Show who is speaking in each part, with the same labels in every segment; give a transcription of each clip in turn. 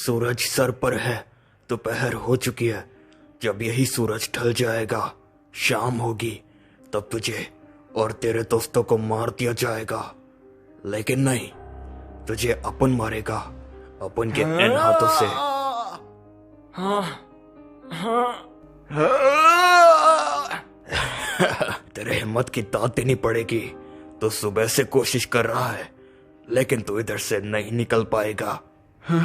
Speaker 1: सूरज sir पर है, दोपहर हो चुकी है। जब यही सूरज ढल जाएगा, शाम होगी, तब तुझे और तेरे दोस्तों को मार दिया जाएगा। लेकिन नहीं, तुझे अपन मारेगा, अपन के इन हाथों से। तेरे हिम्मत की दाद देनी पड़ेगी। तो सुबह से कोशिश कर रहा है, लेकिन तू इधर से नहीं निकल पाएगा। तो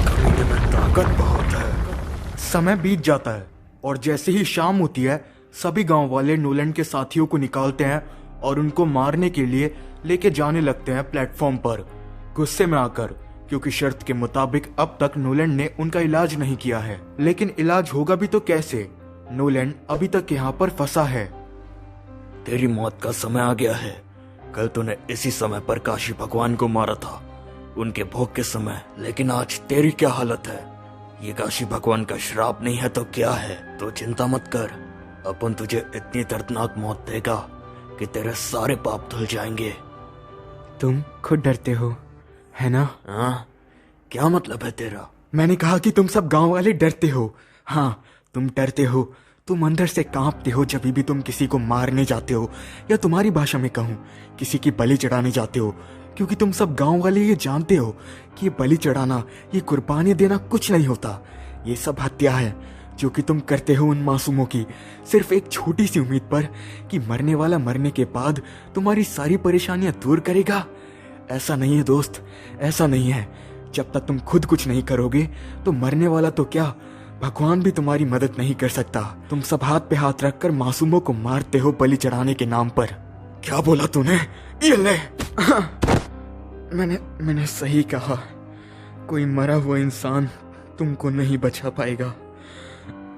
Speaker 1: खरीदे में ताकत बहुत है।
Speaker 2: समय बीत जाता है और जैसे ही शाम होती है, सभी गांव वाले नोलैंड के साथियों को निकालते हैं और उनको मारने के लिए लेके जाने लगते हैं प्लेटफॉर्म पर, गुस्से में आकर, क्योंकि शर्त के मुताबिक अब तक नोलैंड ने उनका इलाज नहीं किया है। लेकिन इलाज होगा भी तो कैसे? नोलैंड अभी तक यहाँ पर फंसा है।
Speaker 1: तेरी मौत का समय आ गया है। कल तूने इसी समय पर काशी भगवान को मारा था, उनके भोग के समय। लेकिन आज तेरी क्या हालत है? ये काशी भगवान का श्राप नहीं है तो क्या है? तो चिंता मत कर, अपन तुझे इतनी दर्दनाक मौत देगा कि तेरे सारे पाप धुल जाएंगे।
Speaker 2: तुम खुद डरते हो, है ना?
Speaker 1: हाँ, क्या मतलब है तेरा?
Speaker 2: मैंने कहा कि तुम सब गांव वाले डरते हो। हाँ, तुम डरते हो। तुम अंदर से कांपते हो जब भी तुम किसी को मारने जाते हो, या तुम्हारी भाषा में कहूँ, किसी की बलि चढ़ाने जाते हो। क्योंकि तुम सब गांव वाले ये जानते हो कि ये बलि चढ़ाना, ये कुर्बानी देना कुछ नहीं होता। ये सब हत्या है जो कि तुम करते हो उन मासूमों की, सिर्फ एक छोटी सी उम्मीद पर कि मरने वाला मरने के बाद तुम्हारी सारी परेशानियां दूर करेगा। ऐसा नहीं है दोस्त, ऐसा नहीं है। जब तक तुम खुद कुछ नहीं करोगे तो मरने वाला तो क्या, भगवान भी तुम्हारी मदद नहीं कर सकता। तुम सब हाथ पे हाथ रखकर मासूमों को मारते हो बलि चढ़ाने के नाम पर। क्या बोला तूने? ये ले। मैंने सही कहा। कोई मरा हुआ इंसान तुमको नहीं बचा पाएगा,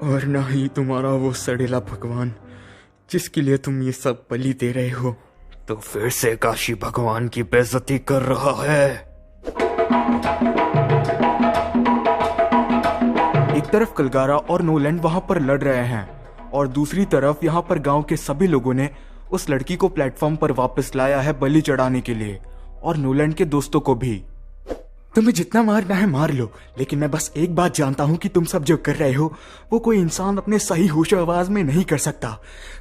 Speaker 2: और ना ही तुम्हारा वो सड़ेला भगवान जिसके लिए तुम ये सब बलि दे रहे हो।
Speaker 1: तो फिर से काशी भगवान की बेइज्जती कर रहा है।
Speaker 2: एक तरफ कलगारा और नोलैंड वहां पर लड़ रहे हैं, और दूसरी तरफ यहाँ पर गांव के सभी लोगों ने उस लड़की को प्लेटफॉर्म पर वापस लाया है बलि चढ़ाने के लिए, और नोलैंड के दोस्तों को भी। तुम्हें जितना मारना है मार लो, लेकिन मैं बस एक बात जानता हूँ कि तुम सब जो कर रहे हो वो कोई इंसान अपने सही होशो आवाज में नहीं कर सकता।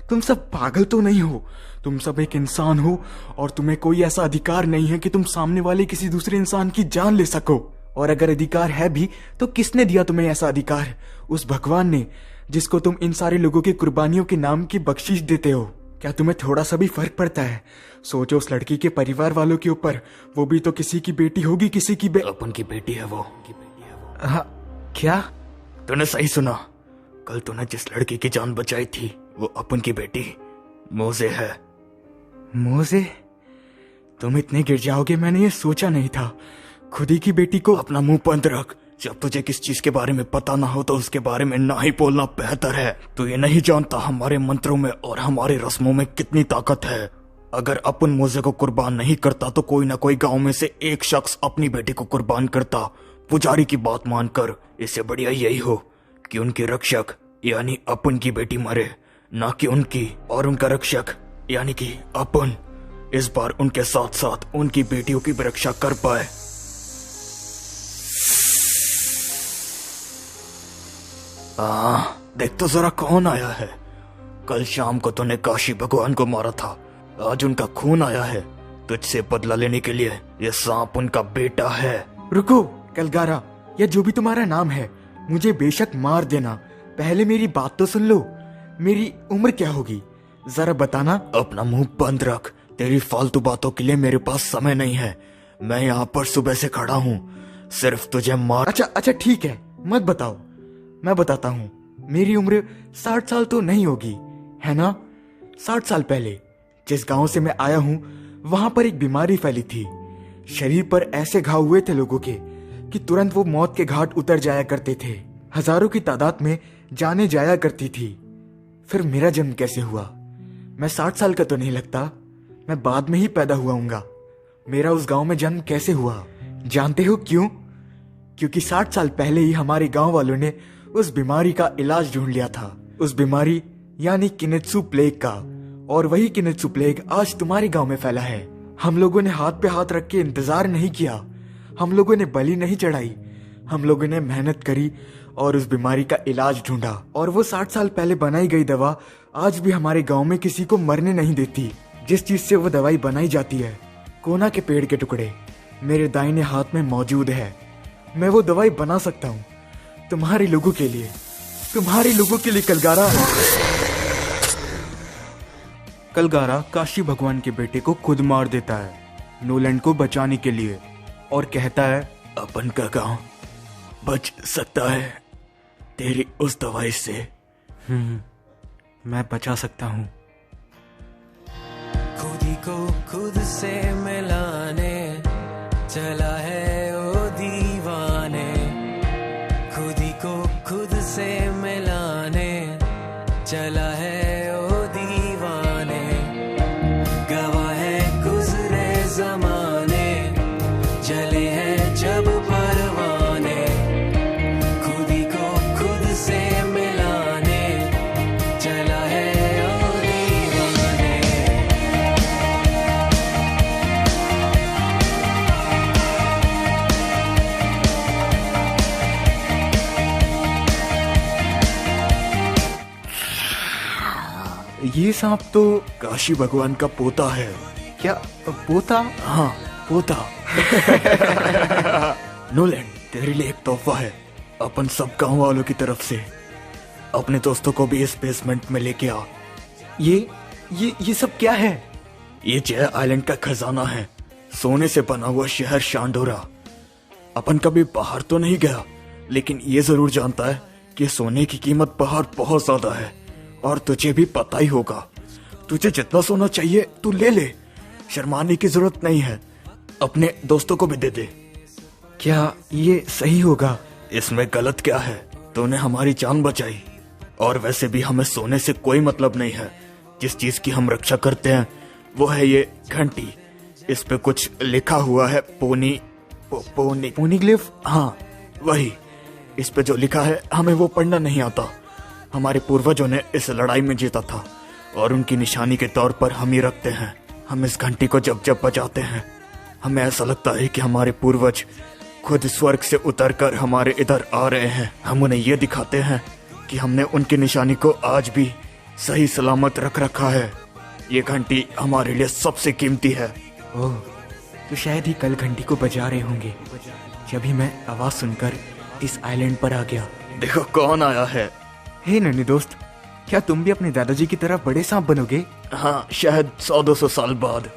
Speaker 2: तुम सब पागल तो नहीं हो। तुम सब एक इंसान हो और तुम्हें कोई ऐसा अधिकार नहीं है कि तुम सामने वाले किसी दूसरे इंसान की जान ले सको। और अगर अधिकार है भी तो किसने दिया तुम्हें ऐसा अधिकार? उस भगवान ने, जिसको तुम इन सारे लोगों की कुर्बानियों के नाम की बख्शीश देते हो। क्या तुम्हें थोड़ा सा भी फर्क पड़ता है? सोचो उस लड़की के परिवार वालों के ऊपर, वो भी तो किसी की बेटी होगी, किसी की
Speaker 1: अपन की बेटी है वो।
Speaker 2: हाँ, क्या?
Speaker 1: तूने सही सुना। कल तूने जिस लड़की की जान बचाई थी वो अपन की बेटी मोजे है।
Speaker 2: मोजे? तुम इतने गिर जाओगे मैंने ये सोचा नहीं था। खुद ही की बेटी को।
Speaker 1: अपना मुंह बंद रख। जब तुझे किस चीज के बारे में पता ना हो तो उसके बारे में ना ही बोलना बेहतर है। तू ये नहीं जानता हमारे मंत्रों में और हमारे रस्मों में कितनी ताकत है। अगर अपन मोजे को कुर्बान नहीं करता तो कोई ना कोई गांव में से एक शख्स अपनी बेटी को कुर्बान करता, पुजारी की बात मानकर। इससे बढ़िया यही हो कि उनके रक्षक यानी अपन की बेटी मरे, ना कि उनकी और उनका रक्षक यानी कि अपन इस बार उनके साथ साथ उनकी बेटियों की भी रक्षा कर पाए। देख तो जरा कौन आया है। कल शाम को तूने काशी भगवान को मारा था, आज उनका खून आया है तुझसे बदला लेने के लिए। ये सांप उनका बेटा है।
Speaker 2: रुको कलगारा, या जो भी तुम्हारा नाम है, मुझे बेशक मार देना, पहले मेरी बात तो सुन लो। मेरी उम्र क्या होगी जरा बताना।
Speaker 1: अपना मुंह बंद रख। तेरी फालतू बातों के लिए मेरे पास समय नहीं है। मैं यहाँ पर सुबह से खड़ा हूँ, सिर्फ तुझे मार।
Speaker 2: अच्छा ठीक है, मत बताओ, मैं बताता हूँ। मेरी उम्र 60 साल तो नहीं होगी, है ना? 60 साल पहले जिस गांव से मैं आया हूँ वहां पर एक बीमारी फैली थी। शरीर पर ऐसे घाव हुए थे लोगों के कि तुरंत वो मौत के घाट उतर जाया करते थे। हजारों की तादाद में जाने जाया करती थी। फिर मेरा जन्म कैसे हुआ? मैं 60 साल का तो नहीं लगता, मैं बाद में ही पैदा हुआ हूँगा। मेरा उस गांव में जन्म कैसे हुआ जानते हो क्यों? क्योंकि 60 साल पहले ही हमारे गांव वालों ने उस बीमारी का इलाज ढूंढ लिया था। उस बीमारी यानी किनेत्सु प्लेग का। और वही किनेत्सु प्लेग आज तुम्हारे गांव में फैला है। हम लोगों ने हाथ पे हाथ रख के इंतजार नहीं किया, हम लोगों ने बलि नहीं चढ़ाई, हम लोगों ने मेहनत करी और उस बीमारी का इलाज ढूंढा। और वो 60 साल पहले बनाई गई दवा आज भी हमारे गांव में किसी को मरने नहीं देती। जिस चीज से वो दवाई बनाई जाती है, कोना के पेड़ के टुकड़े, मेरे दाहिने हाथ में मौजूद है। मैं वो दवाई बना सकता हूँ तुम्हारे लोगों के लिए, तुम्हारे लोगों के लिए। कलगारा काशी भगवान के बेटे को खुद मार देता है नोलैंड को बचाने के लिए और कहता है,
Speaker 1: अपन का गांव बच सकता है तेरी उस दवाई से।
Speaker 2: मैं बचा सकता हूँ।
Speaker 3: खुद ही को खुद से मिलाने चला है ओ दीवाने, खुद ही को खुद से मिलाने चला है ओ दीवाने। गवाह है गुजरे जमाने, जले हैं जब परवाने, खुद ही को खुद से मिलाने चला है ओ दीवाने।
Speaker 2: ये सांप तो
Speaker 1: काशी भगवान का पोता है।
Speaker 2: क्या पोता?
Speaker 1: हाँ, पोता। नोलैंड, तेरे लिए एक तोहफा है अपन सब गांव वालों की तरफ से। अपने दोस्तों को भी इस बेसमेंट में लेके आ।
Speaker 2: ये सब क्या है?
Speaker 1: ये जय आइलैंड का खजाना है, सोने से बना हुआ शहर शांडोरा। अपन कभी बाहर तो नहीं गया, लेकिन ये जरूर जानता है कि सोने की कीमत बाहर बहुत ज्यादा है। और तुझे भी पता ही होगा। तुझे जितना सोना चाहिए तू ले ले, शर्माने की जरूरत नहीं है। अपने दोस्तों को भी दे दे।
Speaker 2: क्या ये सही होगा?
Speaker 1: इसमें गलत क्या है? तूने हमारी जान बचाई। और वैसे भी हमें सोने से कोई मतलब नहीं है। जिस चीज की हम रक्षा करते हैं वो है ये घंटी। इस पे कुछ लिखा हुआ है,
Speaker 2: पोनीग्लिफ।
Speaker 1: हाँ वही। इस पे जो लिखा है हमें वो पढ़ना नहीं आता। हमारे पूर्वजों ने इस लड़ाई में जीता था और उनकी निशानी के तौर पर हम ही रखते हैं। हम इस घंटी को जब जब बजाते हैं हमें ऐसा लगता है कि हमारे पूर्वज खुद स्वर्ग से उतरकर हमारे इधर आ रहे हैं। हम उन्हें ये दिखाते हैं कि हमने उनकी निशानी को आज भी सही सलामत रख रखा है। ये घंटी हमारे लिए सबसे कीमती है।
Speaker 2: ओह, तो शायद ही कल घंटी को बजा रहे होंगे जब ही मैं आवाज सुनकर इस आइलैंड पर आ गया।
Speaker 1: देखो कौन आया है।
Speaker 2: हे नन्ही दोस्त, क्या तुम भी अपने दादाजी की तरह बड़े सांप बनोगे?
Speaker 1: हाँ, शायद 100-200 साल बाद।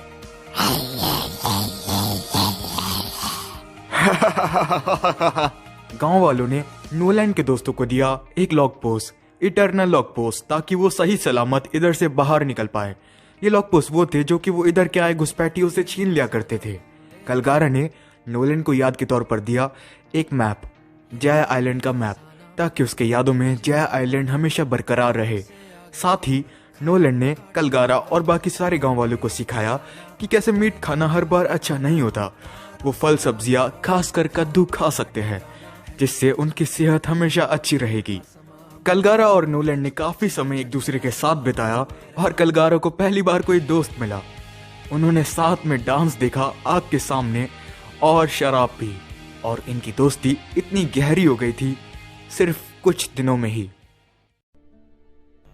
Speaker 2: गांव वालों ने नोलैंड के दोस्तों को दिया एक lock post, eternal lock post, ताकि वो सही सलामत इधर से बाहर निकल पाए। ये लॉक पोस्ट वो थे जो कि वो इधर के आए घुसपैठियों से छीन लिया करते थे। कलगारा ने नोलैंड को याद के तौर पर दिया एक मैप, जय आइलैंड का मैप, ताकि उसके यादों में जय आइलैंड हमेशा बरकरार रहे। साथ ही नोलैंड ने कलगारा और बाकी सारे गांव वालों को सिखाया कि कैसे मीट खाना हर बार अच्छा नहीं होता। वो फल सब्जियां, खासकर कद्दू खा सकते हैं, जिससे उनकी सेहत हमेशा अच्छी रहेगी। कलगारा और नोलैंड ने काफी समय एक दूसरे के साथ बिताया और कलगारा को पहली बार कोई दोस्त मिला। उन्होंने साथ में डांस देखा आग के सामने और शराब पी, और इनकी दोस्ती इतनी गहरी हो गई थी सिर्फ कुछ दिनों में ही।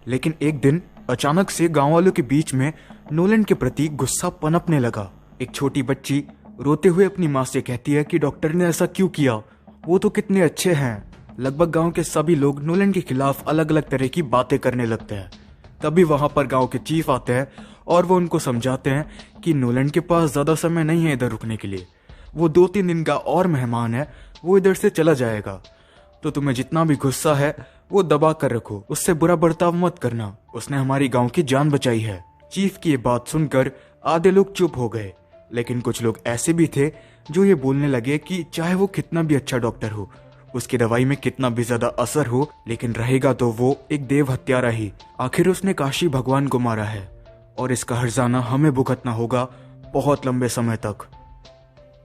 Speaker 2: लेकिन एक दिन अचानक से गांव वालों के बीच में नोलैंड के प्रति गुस्सा पनपने लगा। एक छोटी बच्ची रोते हुए अपनी माँ से कहती है कि डॉक्टर ने ऐसा क्यों किया, वो तो कितने अच्छे हैं। लगभग गांव के सभी लोग नोलैंड के खिलाफ अलग अलग तरह की बातें करने लगते हैं। तभी वहां पर गांव के चीफ आते हैं और वो उनको समझाते हैं कि नोलैंड के पास ज्यादा समय नहीं है इधर रुकने के लिए। वो 2-3 दिन का और मेहमान है, वो इधर से चला जाएगा। तो तुम्हें जितना भी गुस्सा है वो दबा कर रखो, उससे बुरा बर्ताव मत करना। उसने हमारी गांव की जान बचाई है। चीफ की ये बात सुनकर आधे लोग चुप हो गए, लेकिन कुछ लोग ऐसे भी थे जो ये बोलने लगे कि चाहे वो कितना भी अच्छा डॉक्टर हो, उसकी दवाई में कितना भी ज्यादा असर हो, लेकिन रहेगा तो वो एक देव हत्यारा ही। आखिर उसने काशी भगवान को मारा है और इसका हर्जाना हमें भुगतना होगा बहुत लंबे समय तक।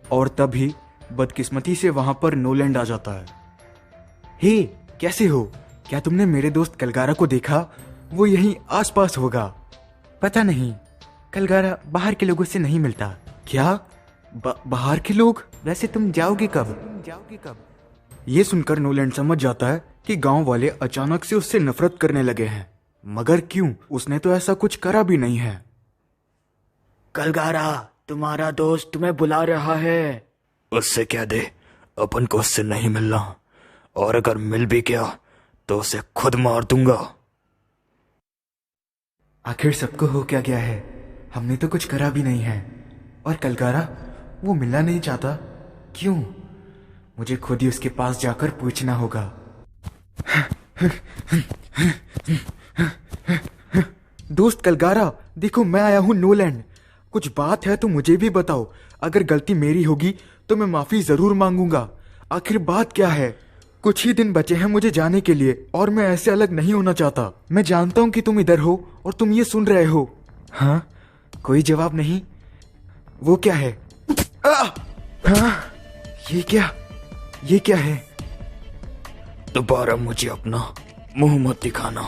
Speaker 2: और तभी बदकिस्मती से वहां पर नोलैंड आ जाता है। हे, कैसे हो? क्या तुमने मेरे दोस्त कलगारा को देखा? वो यहीं आसपास होगा। पता नहीं, कलगारा बाहर के लोगों से नहीं मिलता। क्या? बाहर के लोग? वैसे तुम जाओगे कब? ये सुनकर नोलैंड समझ जाता है कि गांव वाले अचानक से उससे नफरत करने लगे हैं। मगर क्यों? उसने तो ऐसा कुछ करा भी नहीं है।
Speaker 1: कलगारा, तुम्हारा दोस्त तुम्हें बुला रहा है। उससे कह दे अपन को उससे नहीं मिलना, और अगर मिल भी गया तो उसे खुद मार दूंगा।
Speaker 2: आखिर सबको हो क्या गया है? हमने तो कुछ करा भी नहीं है। और कलगारा, वो मिलना नहीं चाहता, क्यों? मुझे खुद ही उसके पास जाकर पूछना होगा। दोस्त कलगारा, देखो मैं आया हूं नोलैंड। कुछ बात है तो मुझे भी बताओ। अगर गलती मेरी होगी तो मैं माफी जरूर मांगूंगा। आखिर बात क्या है? कुछ ही दिन बचे हैं मुझे जाने के लिए, और मैं ऐसे अलग नहीं होना चाहता। मैं जानता हूं कि तुम इधर हो और तुम ये सुन रहे हो। हाँ? कोई जवाब नहीं? वो क्या है? हाँ? ये क्या है?
Speaker 1: दोबारा मुझे अपना मुंह मत दिखाना।